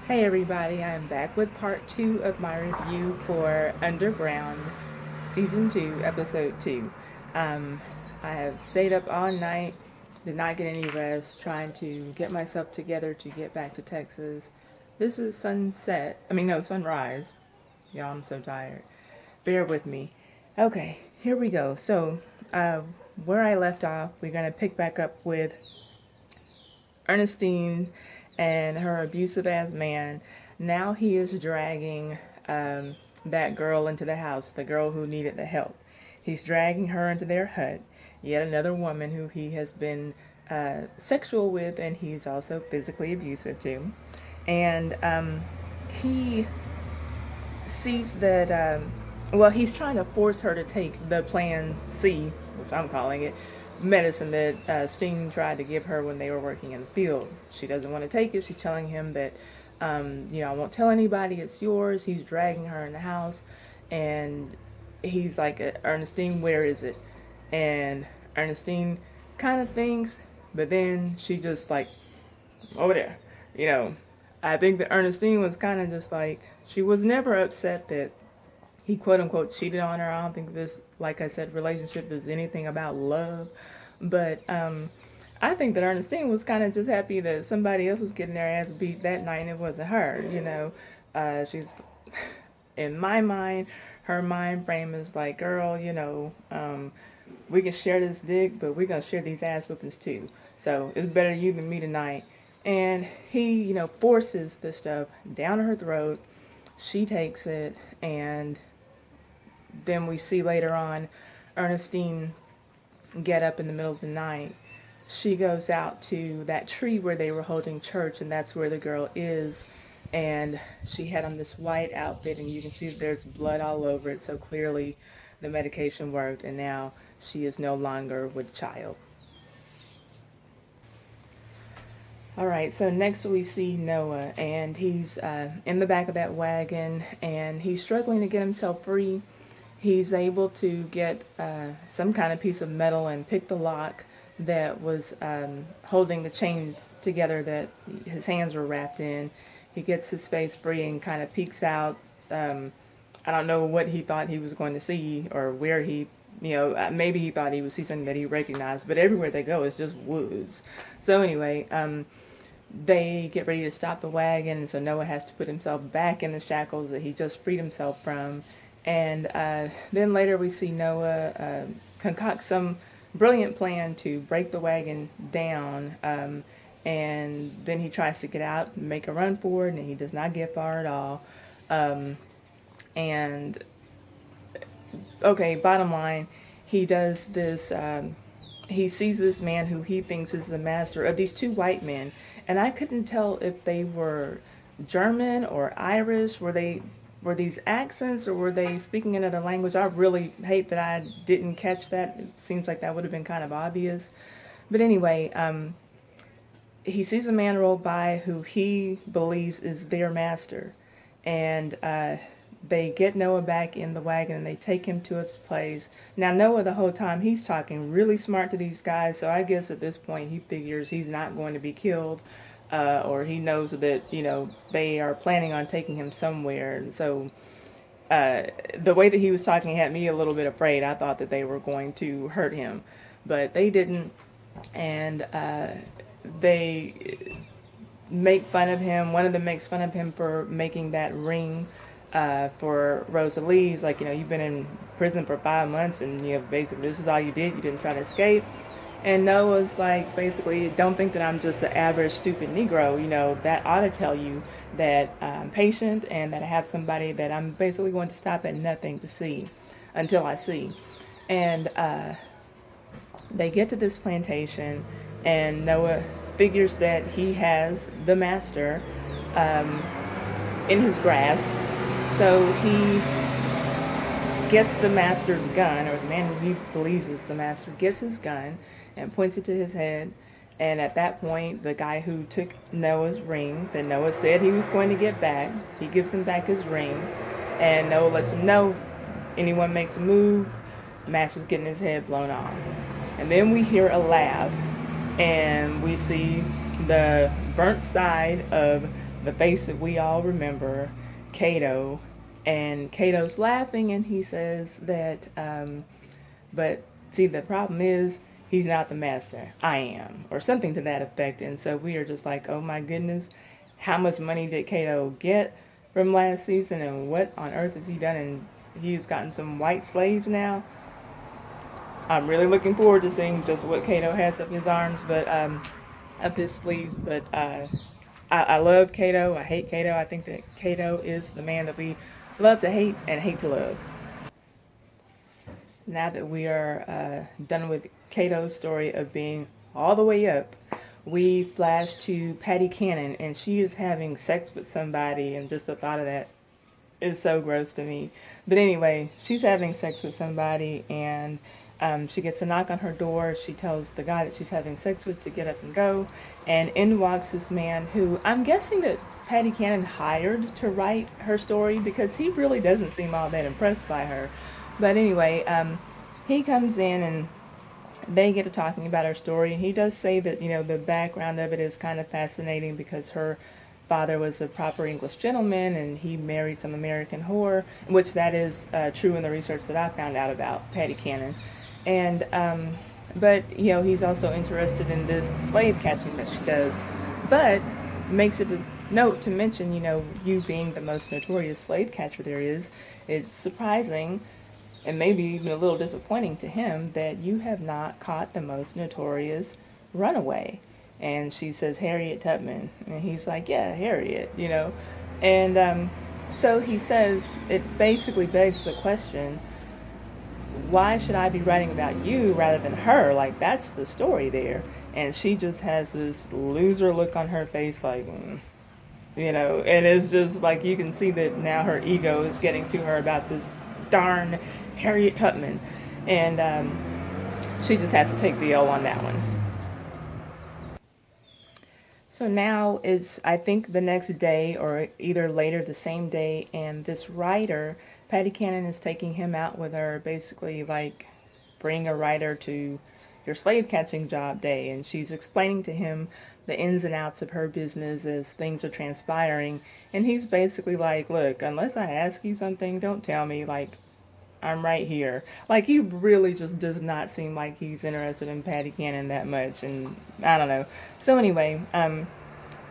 Hey everybody, I'm back with part 2 of my review for Underground Season 2, Episode 2. Um, I have stayed up all night, did not get any rest, trying to get myself together to get back to Texas. This is sunset, no, sunrise. Y'all, I'm so tired. Bear with me. Okay, here we go. So, uh, where I left off, we're going to pick back up with Ernestine and her abusive ass man. Now he is dragging that girl into the house, the girl who needed the help. He's dragging her into their hut. Yet another woman who he has been sexual with, and he's also physically abusive to. And he sees that, he's trying to force her to take the Plan C, which I'm calling it, medicine that Sting tried to give her when they were working in the field. She doesn't want to take it. She's telling him that, I won't tell anybody, it's yours. He's dragging her in the house, and he's like, Ernestine, where is it? And Ernestine kind of thinks, but then she just like, over there, you know. I think that Ernestine was kind of just like, she was never upset that he quote unquote cheated on her. I don't think this, like I said, relationship is anything about love. But I think that Ernestine was kind of just happy that somebody else was getting their ass beat that night and it wasn't her, you know. She's, in my mind, her mind frame is like, girl, we can share this dick, but we're going to share these ass whoopings too. So it's better you than me tonight. And he, forces the stuff down her throat. She takes it, and then we see later on Ernestine get up in the middle of the night. She goes out to that tree where they were holding church, and that's where the girl is. And she had on this white outfit, and you can see there's blood all over it, so clearly the medication worked, and now she is no longer with child. All right, so next we see Noah, and he's in the back of that wagon, and he's struggling to get himself free. He's able to get some kind of piece of metal and pick the lock that was holding the chains together that his hands were wrapped in. He gets his face free and kind of peeks out. I don't know what he thought he was going to see or where he, maybe he thought he would see something that he recognized, but everywhere they go is just woods. So anyway, they get ready to stop the wagon, and so Noah has to put himself back in the shackles that he just freed himself from. And then later we see Noah concoct some brilliant plan to break the wagon down, and then he tries to get out and make a run for it, and he does not get far at all. And okay, bottom line, he does this. He sees this man who he thinks is the master of these two white men, and I couldn't tell if they were German or Irish. Were these accents, or were they speaking another language? I really hate that I didn't catch that. It seems like that would have been kind of obvious. But anyway, he sees a man roll by who he believes is their master, and they get Noah back in the wagon and they take him to its place. Now Noah, the whole time, he's talking really smart to these guys, so I guess at this point he figures he's not going to be killed, or he knows that they are planning on taking him somewhere. And so the way that he was talking had me a little bit afraid. I thought that they were going to hurt him, but they didn't. And they make fun of him. One of them makes fun of him for making that ring for Rosalie's, like, you've been in prison for 5 months, and basically this is all you did. You didn't try to escape. And Noah's like, basically, don't think that I'm just the average stupid Negro. That ought to tell you that I'm patient and that I have somebody that I'm basically going to stop at nothing to see until I see. And they get to this plantation, and Noah figures that he has the master in his grasp. So he gets the master's gun, or the man who he believes is the master gets his gun and points it to his head. And at that point, the guy who took Noah's ring, that Noah said he was going to get back, he gives him back his ring. And Noah lets him know, anyone makes a move, Master's getting his head blown off. And then we hear a laugh, and we see the burnt side of the face that we all remember, Cato. And Cato's laughing, and he says that, but see, the problem is he's not the master. I am, or something to that effect. And so we are just like, oh my goodness, how much money did Cato get from last season, and what on earth has he done? And he's gotten some white slaves now. I'm really looking forward to seeing just what Cato has up his arms, but up his sleeves. But I love Cato. I hate Cato. I think that Cato is the man that we love to hate and hate to love. Now that we are done with Cato's story of being all the way up, we flash to Patty Cannon, and she is having sex with somebody, and just the thought of that is so gross to me. But anyway, she's having sex with somebody, and she gets a knock on her door. She tells the guy that she's having sex with to get up and go, and in walks this man who I'm guessing that Patty Cannon hired to write her story, because he really doesn't seem all that impressed by her. But anyway, he comes in, and they get to talking about her story. And he does say that, the background of it is kind of fascinating, because her father was a proper English gentleman and he married some American whore, which that is true in the research that I found out about Patty Cannon. And but he's also interested in this slave catching that she does, but makes it a note to mention, you being the most notorious slave catcher there is, it's surprising and maybe even a little disappointing to him that you have not caught the most notorious runaway. And she says, Harriet Tubman. And he's like, yeah, Harriet. And so he says, it basically begs the question, why should I be writing about you rather than her? Like, that's the story there. And she just has this loser look on her face, like, and it's just like you can see that now her ego is getting to her about this darn Harriet Tubman. And she just has to take the L on that one. So now it's, I think, the next day or either later the same day, and this writer, Patty Cannon, is taking him out with her, basically like, bring a writer to your slave catching job day, and she's explaining to him the ins and outs of her business as things are transpiring, and he's basically like, look, unless I ask you something, don't tell me, like, I'm right here. Like, he really just does not seem like he's interested in Patty Cannon that much, and I don't know. So anyway,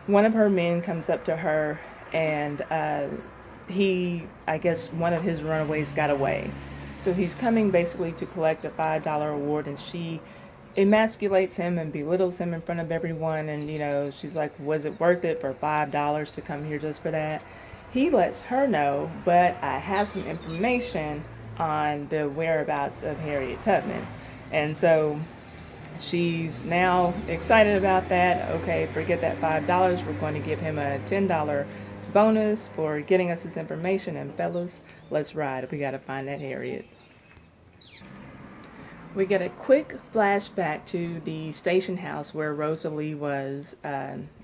one of her men comes up to her, and I guess one of his runaways got away. So he's coming basically to collect a $5 award, and she emasculates him and belittles him in front of everyone, and she's like, was it worth it for $5 to come here just for that? He lets her know, but I have some information on the whereabouts of Harriet Tubman. And so she's now excited about that. Okay, forget that $5. We're going to give him a $10 bonus for getting us this information. And fellas, let's ride. We got to find that Harriet. We get a quick flashback to the station house where Rosalie was,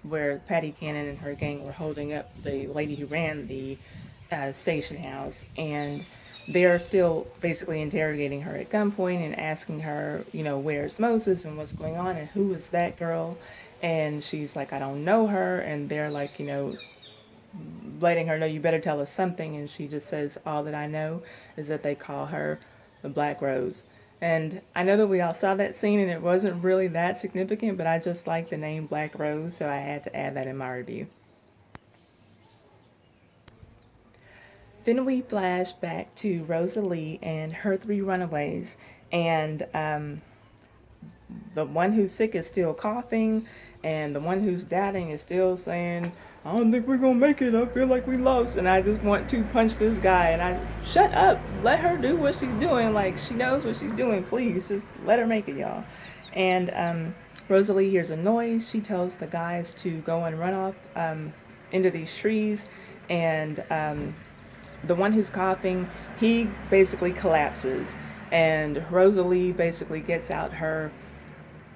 where Patty Cannon and her gang were holding up the lady who ran the station house. And they're still basically interrogating her at gunpoint and asking her, where's Moses and what's going on and who is that girl? And she's like, I don't know her. And they're like, letting her know, you better tell us something. And she just says, all that I know is that they call her the Black Rose. And I know that we all saw that scene and it wasn't really that significant, but I just like the name Black Rose, so I had to add that in my review. Then we flash back to Rosalie and her 3 runaways, and the one who's sick is still coughing, and the one who's doubting is still saying, I don't think we're gonna make it, I feel like we lost, and I just want to punch this guy. And shut up, let her do what she's doing, like, she knows what she's doing, please, just let her make it, y'all. And Rosalie hears a noise. She tells the guys to go and run off into these trees, and the one who's coughing, he basically collapses, and Rosalie basically gets out her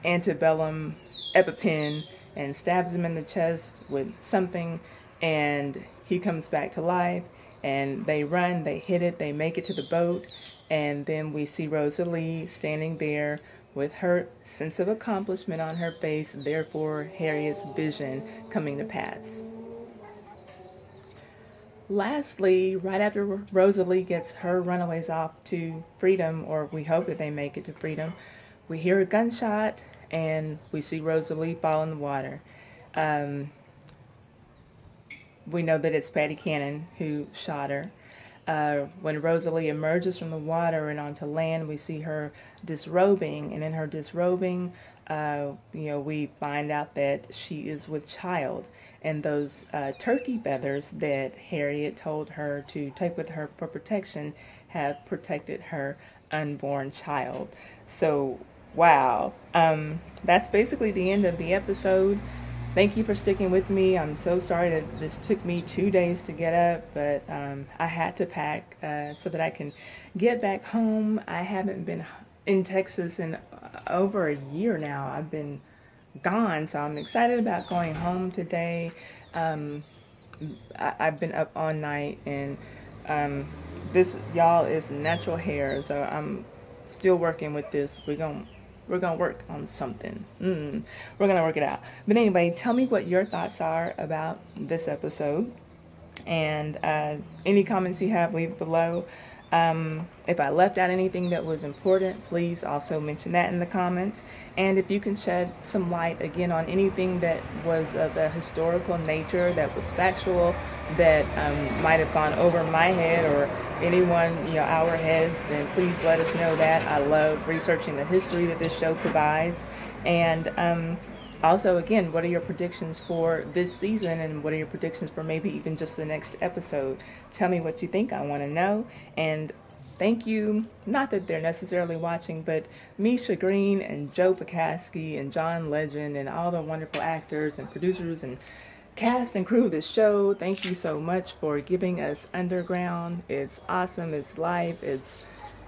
antebellum EpiPen and stabs him in the chest with something, and he comes back to life, and they run, they hit it, they make it to the boat, and then we see Rosalie standing there with her sense of accomplishment on her face, therefore Harriet's vision coming to pass. lastly, right after Rosalie gets her runaways off to freedom, or we hope that they make it to freedom, we hear a gunshot and we see Rosalie fall in the water. Um, we know that it's Patty Cannon who shot her. When Rosalie emerges from the water and onto land, we see her disrobing, and in her disrobing, we find out that she is with child, and those turkey feathers that Harriet told her to take with her for protection have protected her unborn child. So, wow, that's basically the end of the episode. Thank you for sticking with me. I'm so sorry that this took me 2 days to get up, but I had to pack so that I can get back home. I haven't been in Texas in over a year now. I've been gone, so I'm excited about going home today. Um, I've been up all night, and this, y'all, is natural hair, so I'm still working with this. We're gonna work on something. We're gonna work it out. But anyway, tell me what your thoughts are about this episode, and any comments you have, leave below. If I left out anything that was important, please also mention that in the comments. And if you can shed some light again on anything that was of a historical nature, that was factual, that might have gone over my head or anyone, our heads, then please let us know that. I love researching the history that this show provides. And also, again, what are your predictions for this season, and what are your predictions for maybe even just the next episode? Tell me what you think. I want to know. And thank you, not that they're necessarily watching, but Misha Green and Joe Pekaski and John Legend and all the wonderful actors and producers and cast and crew of this show. Thank you so much for giving us Underground. It's awesome. It's life. It's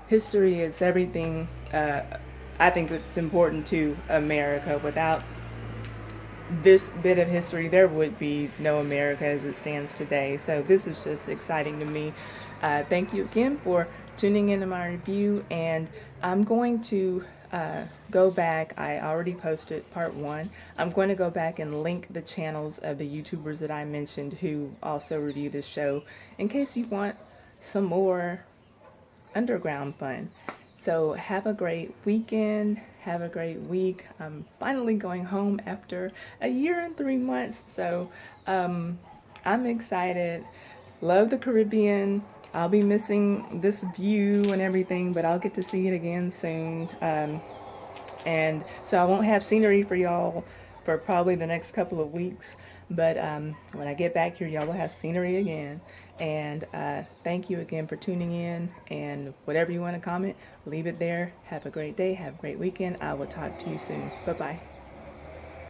history. It's everything. I think it's important to America. Without this bit of history, there would be no America as it stands today. So this is just exciting to me. Thank you again for tuning into my review, and I'm going to go back. I already posted part 1. I'm going to go back and link the channels of the YouTubers that I mentioned who also review this show, in case you want some more underground fun. So have a great weekend. Have a great week. I'm finally going home after a year and 3 months. So I'm excited. Love the Caribbean. I'll be missing this view and everything, but I'll get to see it again soon. And so I won't have scenery for y'all for probably the next couple of weeks. But when I get back here, y'all will have scenery again. And thank you again for tuning in. And whatever you want to comment, leave it there. Have a great day. Have a great weekend. I will talk to you soon. Bye-bye.